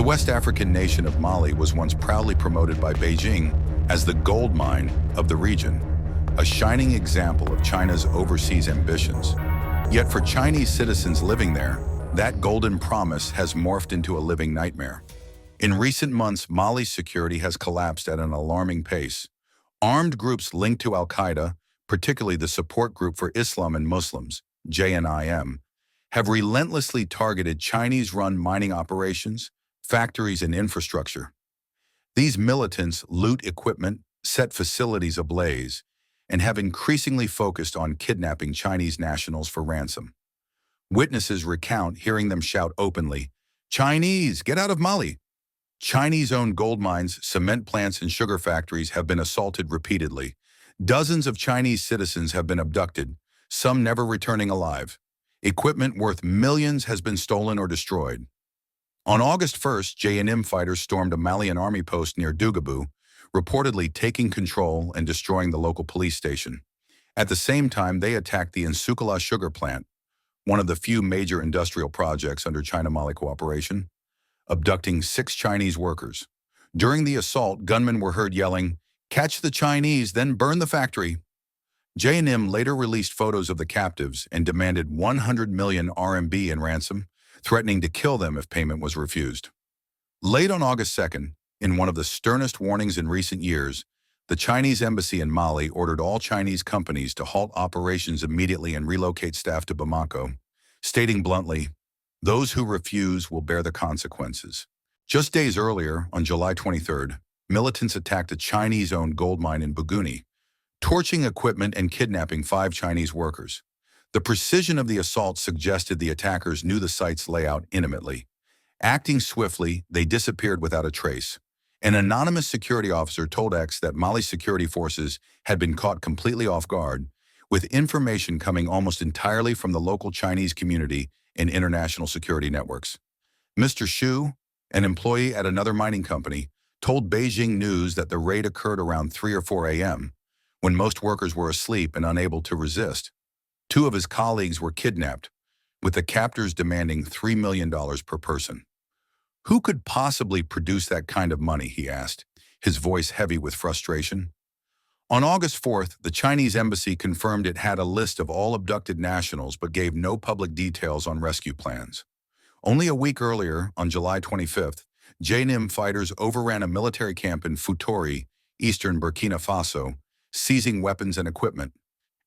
West African nation of Mali was once proudly promoted by Beijing as the gold mine of the region, a shining example of China's overseas ambitions. Yet for Chinese citizens living there, that golden promise has morphed into a living nightmare. In recent months, Mali's security has collapsed at an alarming pace. Armed groups linked to al-Qaeda, particularly the Support Group for Islam and Muslims, JNIM, have relentlessly targeted Chinese-run mining operations, factories, and infrastructure. These militants loot equipment, set facilities ablaze, and have increasingly focused on kidnapping Chinese nationals for ransom. Witnesses recount hearing them shout openly, "Chinese, get out of Mali!" Chinese-owned gold mines, cement plants, and sugar factories have been assaulted repeatedly. Dozens of Chinese citizens have been abducted, some never returning alive. Equipment worth millions has been stolen or destroyed. On August 1st, JNIM fighters stormed a Malian army post near Dougabu, reportedly taking control and destroying the local police station. At the same time, they attacked the Nsukala sugar plant, one of the few major industrial projects under China-Mali cooperation, abducting 6 Chinese workers. During the assault, gunmen were heard yelling, "Catch the Chinese, then burn the factory." JNIM later released photos of the captives and demanded 100 million RMB in ransom, threatening to kill them if payment was refused. Late on August 2nd, in one of the sternest warnings in recent years, the Chinese embassy in Mali ordered all Chinese companies to halt operations immediately and relocate staff to Bamako, stating bluntly, "Those who refuse will bear the consequences." Just days earlier, on July 23rd, militants attacked a Chinese-owned gold mine in Buguni, torching equipment and kidnapping 5 Chinese workers. The precision of the assault suggested the attackers knew the site's layout intimately. Acting swiftly, they disappeared without a trace. An anonymous security officer told X that Mali's security forces had been caught completely off guard, with information coming almost entirely from the local Chinese community and international security networks. Mr. Xu, an employee at another mining company, told Beijing News that the raid occurred around 3 or 4 a.m., when most workers were asleep and unable to resist. 2 of his colleagues were kidnapped, with the captors demanding $3 million per person. "Who could possibly produce that kind of money?" he asked, his voice heavy with frustration. On August 4th, the Chinese embassy confirmed it had a list of all abducted nationals but gave no public details on rescue plans. Only a week earlier, on July 25th, JNIM fighters overran a military camp in Futori, eastern Burkina Faso, seizing weapons and equipment.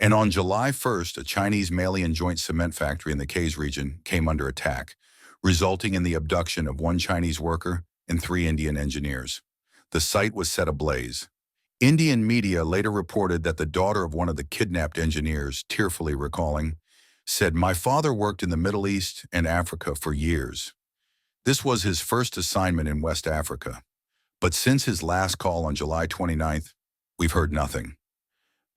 And on July 1st, a Chinese Malian joint cement factory in the K's region came under attack, resulting in the abduction of 1 Chinese worker and 3 Indian engineers. The site was set ablaze. Indian media later reported that the daughter of one of the kidnapped engineers, tearfully recalling, said, "My father worked in the Middle East and Africa for years. This was his first assignment in West Africa. But since his last call on July 29th, we've heard nothing."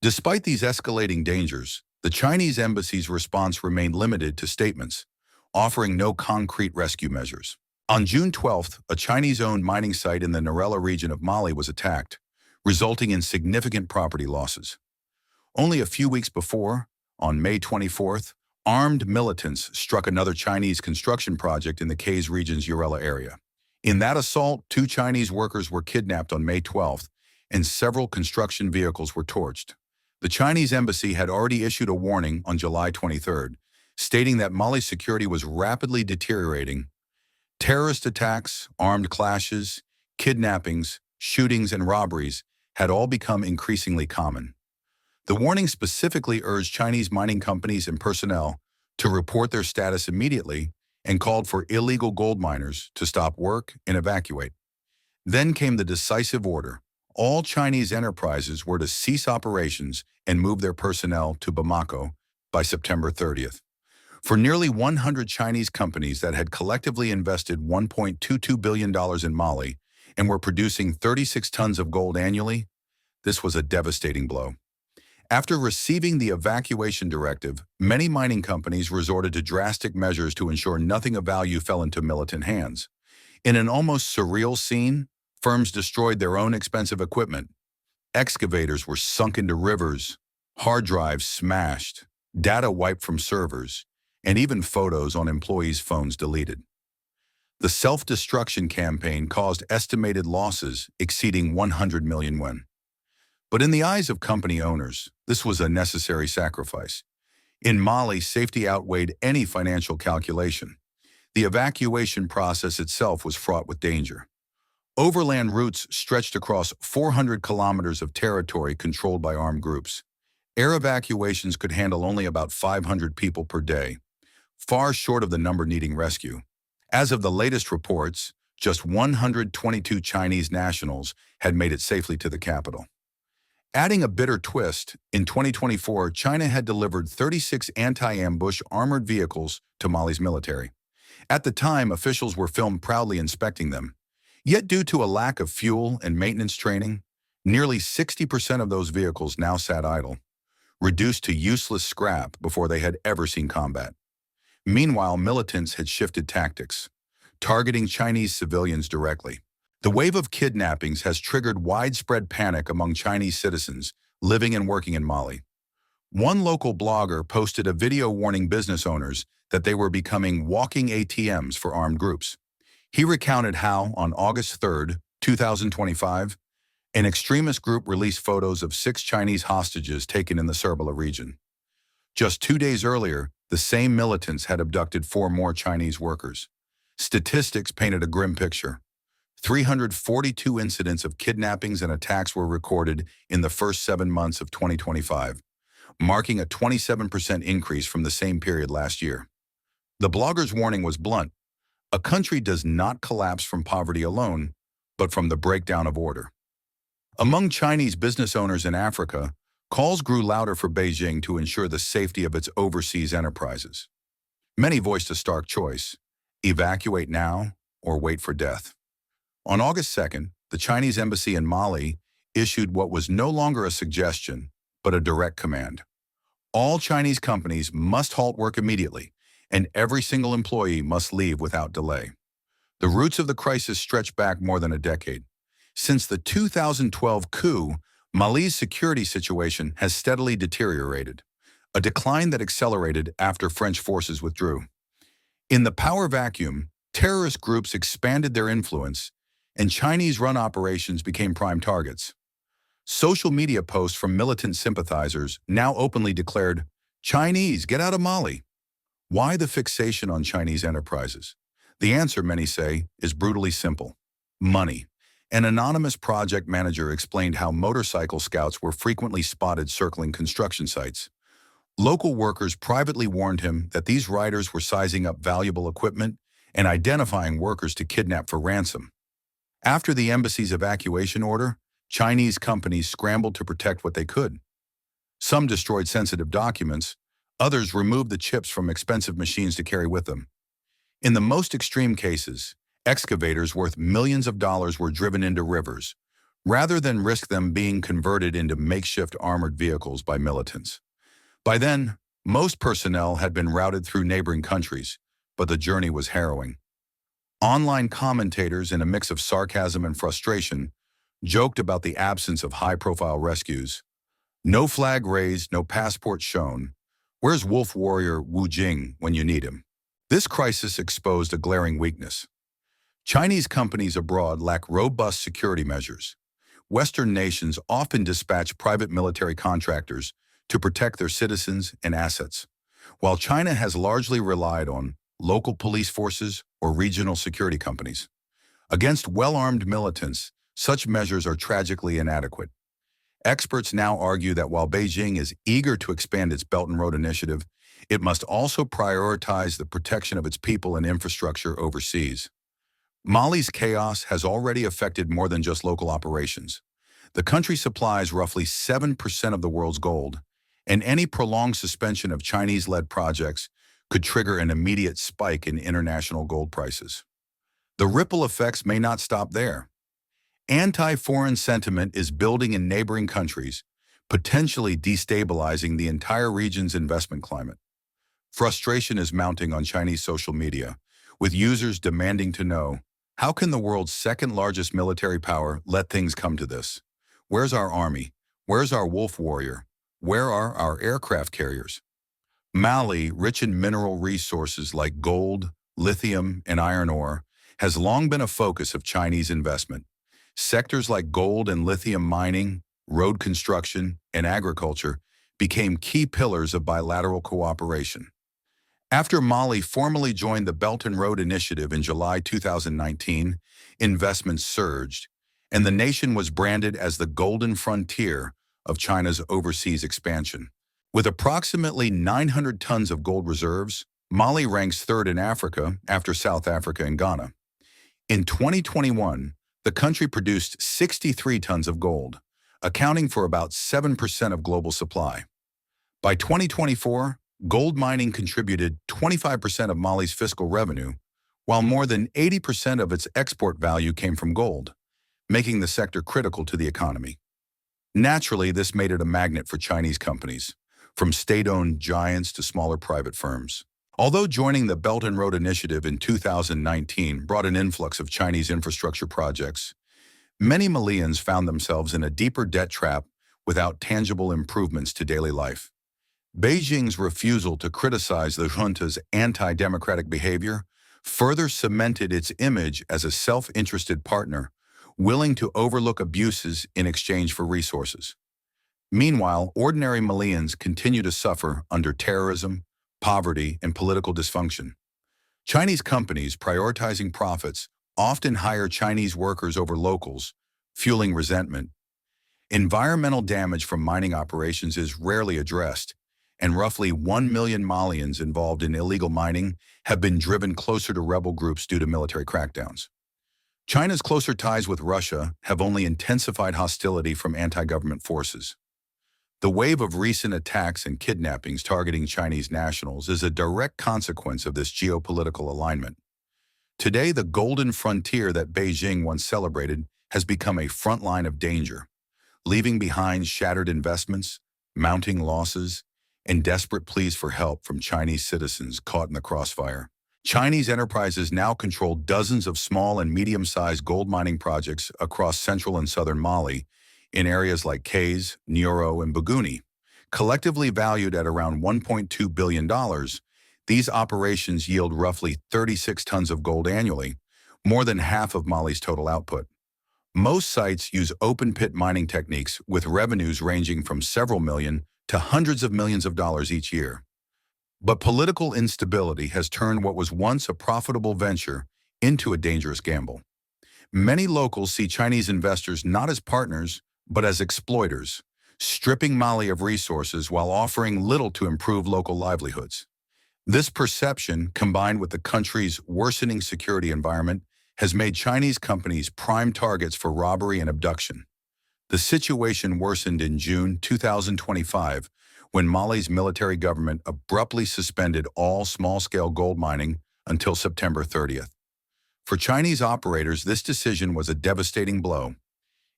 Despite these escalating dangers, the Chinese embassy's response remained limited to statements, offering no concrete rescue measures. On June 12th, a Chinese-owned mining site in the Peril region of Mali was attacked, resulting in significant property losses. Only a few weeks before, on May 24th, armed militants struck another Chinese construction project in the K's region's Urela area. In that assault, 2 Chinese workers were kidnapped on May 12th, and several construction vehicles were torched. The Chinese embassy had already issued a warning on July 23rd, stating that Mali's security was rapidly deteriorating. Terrorist attacks, armed clashes, kidnappings, shootings, and robberies had all become increasingly common. The warning specifically urged Chinese mining companies and personnel to report their status immediately and called for illegal gold miners to stop work and evacuate. Then came the decisive order. All Chinese enterprises were to cease operations and move their personnel to Bamako by September 30th. For nearly 100 Chinese companies that had collectively invested $1.22 billion in Mali and were producing 36 tons of gold annually, this was a devastating blow. After receiving the evacuation directive, many mining companies resorted to drastic measures to ensure nothing of value fell into militant hands. In an almost surreal scene, firms destroyed their own expensive equipment. Excavators were sunk into rivers, hard drives smashed, data wiped from servers, and even photos on employees' phones deleted. The self-destruction campaign caused estimated losses exceeding 100 million yuan. But in the eyes of company owners, this was a necessary sacrifice. In Mali, safety outweighed any financial calculation. The evacuation process itself was fraught with danger. Overland routes stretched across 400 kilometers of territory controlled by armed groups. Air evacuations could handle only about 500 people per day, far short of the number needing rescue. As of the latest reports, just 122 Chinese nationals had made it safely to the capital. Adding a bitter twist, in 2024, China had delivered 36 anti-ambush armored vehicles to Mali's military. At the time, officials were filmed proudly inspecting them. Yet due to a lack of fuel and maintenance training, nearly 60% of those vehicles now sat idle, reduced to useless scrap before they had ever seen combat. Meanwhile, militants had shifted tactics, targeting Chinese civilians directly. The wave of kidnappings has triggered widespread panic among Chinese citizens living and working in Mali. One local blogger posted a video warning business owners that they were becoming walking ATMs for armed groups. He recounted how, on August 3, 2025, an extremist group released photos of 6 Chinese hostages taken in the Serbala region. Just 2 days earlier, the same militants had abducted 4 more Chinese workers. Statistics painted a grim picture. 342 incidents of kidnappings and attacks were recorded in the first 7 months of 2025, marking a 27% increase from the same period last year. The blogger's warning was blunt. A country does not collapse from poverty alone, but from the breakdown of order. Among Chinese business owners in Africa, calls grew louder for Beijing to ensure the safety of its overseas enterprises. Many voiced a stark choice: evacuate now or wait for death. On August 2nd, the Chinese embassy in Mali issued what was no longer a suggestion, but a direct command. All Chinese companies must halt work immediately, and every single employee must leave without delay. The roots of the crisis stretch back more than a decade. Since the 2012 coup, Mali's security situation has steadily deteriorated, a decline that accelerated after French forces withdrew. In the power vacuum, terrorist groups expanded their influence, and Chinese-run operations became prime targets. Social media posts from militant sympathizers now openly declared, "Chinese, get out of Mali." Why the fixation on Chinese enterprises? The answer, many say, is brutally simple: money. An anonymous project manager explained how motorcycle scouts were frequently spotted circling construction sites. Local workers privately warned him that these riders were sizing up valuable equipment and identifying workers to kidnap for ransom. After the embassy's evacuation order, Chinese companies scrambled to protect what they could. Some destroyed sensitive documents, others removed the chips from expensive machines to carry with them. In the most extreme cases, excavators worth millions of dollars were driven into rivers, rather than risk them being converted into makeshift armored vehicles by militants. By then, most personnel had been routed through neighboring countries, but the journey was harrowing. Online commentators, in a mix of sarcasm and frustration, joked about the absence of high-profile rescues. No flag raised, no passport shown. Where's Wolf Warrior Wu Jing when you need him? This crisis exposed a glaring weakness. Chinese companies abroad lack robust security measures. Western nations often dispatch private military contractors to protect their citizens and assets, while China has largely relied on local police forces or regional security companies. Against well-armed militants, such measures are tragically inadequate. Experts now argue that while Beijing is eager to expand its Belt and Road Initiative, it must also prioritize the protection of its people and infrastructure overseas. Mali's chaos has already affected more than just local operations. The country supplies roughly 7% of the world's gold, and any prolonged suspension of Chinese-led projects could trigger an immediate spike in international gold prices. The ripple effects may not stop there. Anti-foreign sentiment is building in neighboring countries, potentially destabilizing the entire region's investment climate. Frustration is mounting on Chinese social media, with users demanding to know, how can the world's second-largest military power let things come to this? Where's our army? Where's our wolf warrior? Where are our aircraft carriers? Mali, rich in mineral resources like gold, lithium, and iron ore, has long been a focus of Chinese investment. Sectors like gold and lithium mining, road construction, and agriculture became key pillars of bilateral cooperation. After Mali formally joined the Belt and Road Initiative in July 2019, investments surged, and the nation was branded as the golden frontier of China's overseas expansion. With approximately 900 tons of gold reserves, Mali ranks third in Africa after South Africa and Ghana. In 2021, the country produced 63 tons of gold, accounting for about 7% of global supply. By 2024, gold mining contributed 25% of Mali's fiscal revenue, while more than 80% of its export value came from gold, making the sector critical to the economy. Naturally, this made it a magnet for Chinese companies, from state-owned giants to smaller private firms. Although joining the Belt and Road Initiative in 2019 brought an influx of Chinese infrastructure projects, many Malians found themselves in a deeper debt trap without tangible improvements to daily life. Beijing's refusal to criticize the junta's anti-democratic behavior further cemented its image as a self-interested partner, willing to overlook abuses in exchange for resources. Meanwhile, ordinary Malians continue to suffer under terrorism, poverty, and political dysfunction. Chinese companies prioritizing profits often hire Chinese workers over locals, fueling resentment. Environmental damage from mining operations is rarely addressed, and roughly 1 million Malians involved in illegal mining have been driven closer to rebel groups due to military crackdowns. China's closer ties with Russia have only intensified hostility from anti-government forces. The wave of recent attacks and kidnappings targeting Chinese nationals is a direct consequence of this geopolitical alignment. Today, the golden frontier that Beijing once celebrated has become a front line of danger, leaving behind shattered investments, mounting losses, and desperate pleas for help from Chinese citizens caught in the crossfire. Chinese enterprises now control dozens of small and medium-sized gold mining projects across central and southern Mali, in areas like Kays, Nyoro, and Buguni. Collectively valued at around $1.2 billion, these operations yield roughly 36 tons of gold annually, more than half of Mali's total output. Most sites use open-pit mining techniques with revenues ranging from several million to hundreds of millions of dollars each year. But political instability has turned what was once a profitable venture into a dangerous gamble. Many locals see Chinese investors not as partners, but as exploiters, stripping Mali of resources while offering little to improve local livelihoods. This perception, combined with the country's worsening security environment, has made Chinese companies prime targets for robbery and abduction. The situation worsened in June 2025 when Mali's military government abruptly suspended all small-scale gold mining until September 30th. For Chinese operators, this decision was a devastating blow.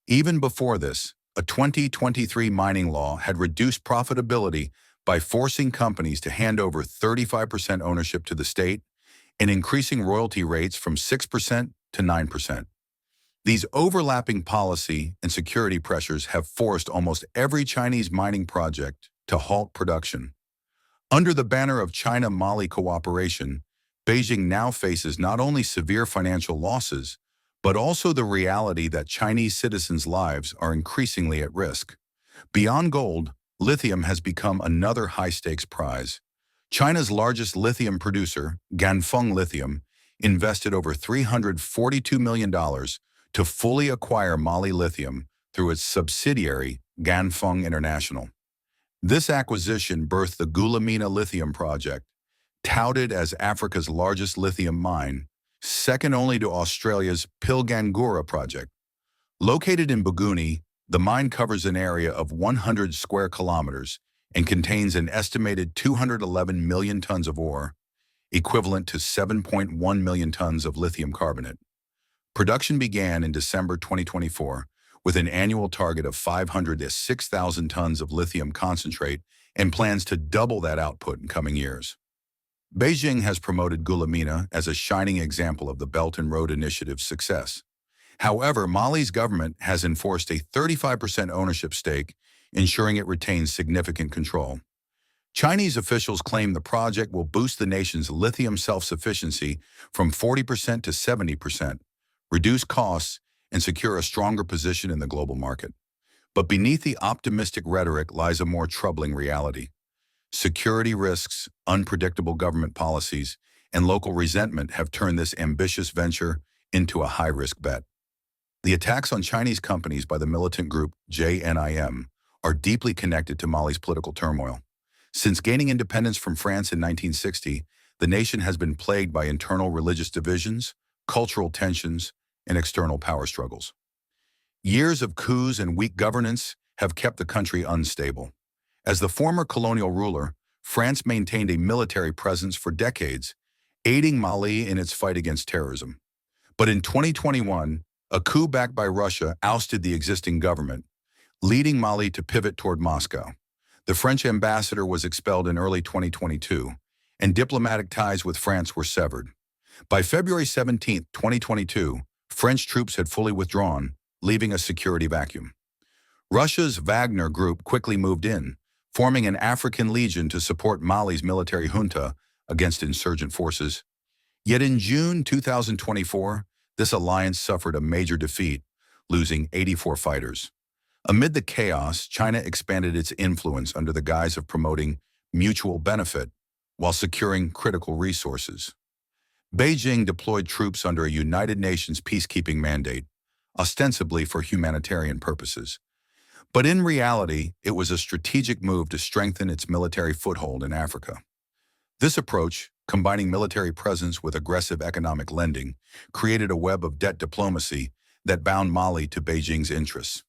Even before this, a 2023 mining law had reduced profitability by forcing companies to hand over 35% ownership to the state and increasing royalty rates from 6% to 9%. These overlapping policy and security pressures have forced almost every Chinese mining project to halt production. Under the banner of China-Mali cooperation, Beijing now faces not only severe financial losses, but also the reality that Chinese citizens' lives are increasingly at risk. Beyond gold, lithium has become another high-stakes prize. China's largest lithium producer, Ganfeng Lithium, invested over $342 million to fully acquire Mali Lithium through its subsidiary, Ganfeng International. This acquisition birthed the Goulamina Lithium project, touted as Africa's largest lithium mine, second only to Australia's Pilgangoora project. Located in Buguni, the mine covers an area of 100 square kilometers and contains an estimated 211 million tons of ore, equivalent to 7.1 million tons of lithium carbonate. Production began in December 2024 with an annual target of 500 to 6,000 tons of lithium concentrate and plans to double that output in coming years. Beijing has promoted Goulamina as a shining example of the Belt and Road Initiative's success. However, Mali's government has enforced a 35% ownership stake, ensuring it retains significant control. Chinese officials claim the project will boost the nation's lithium self-sufficiency from 40% to 70%, reduce costs, and secure a stronger position in the global market. But beneath the optimistic rhetoric lies a more troubling reality. Security risks, unpredictable government policies, and local resentment have turned this ambitious venture into a high-risk bet. The attacks on Chinese companies by the militant group JNIM are deeply connected to Mali's political turmoil. Since gaining independence from France in 1960, the nation has been plagued by internal religious divisions, cultural tensions, and external power struggles. Years of coups and weak governance have kept the country unstable. As the former colonial ruler, France maintained a military presence for decades, aiding Mali in its fight against terrorism. But in 2021, a coup backed by Russia ousted the existing government, leading Mali to pivot toward Moscow. The French ambassador was expelled in early 2022, and diplomatic ties with France were severed. By February 17, 2022, French troops had fully withdrawn, leaving a security vacuum. Russia's Wagner group quickly moved in, forming an African legion to support Mali's military junta against insurgent forces. Yet in June 2024, this alliance suffered a major defeat, losing 84 fighters. Amid the chaos, China expanded its influence under the guise of promoting mutual benefit while securing critical resources. Beijing deployed troops under a United Nations peacekeeping mandate, ostensibly for humanitarian purposes. But in reality, it was a strategic move to strengthen its military foothold in Africa. This approach, combining military presence with aggressive economic lending, created a web of debt diplomacy that bound Mali to Beijing's interests.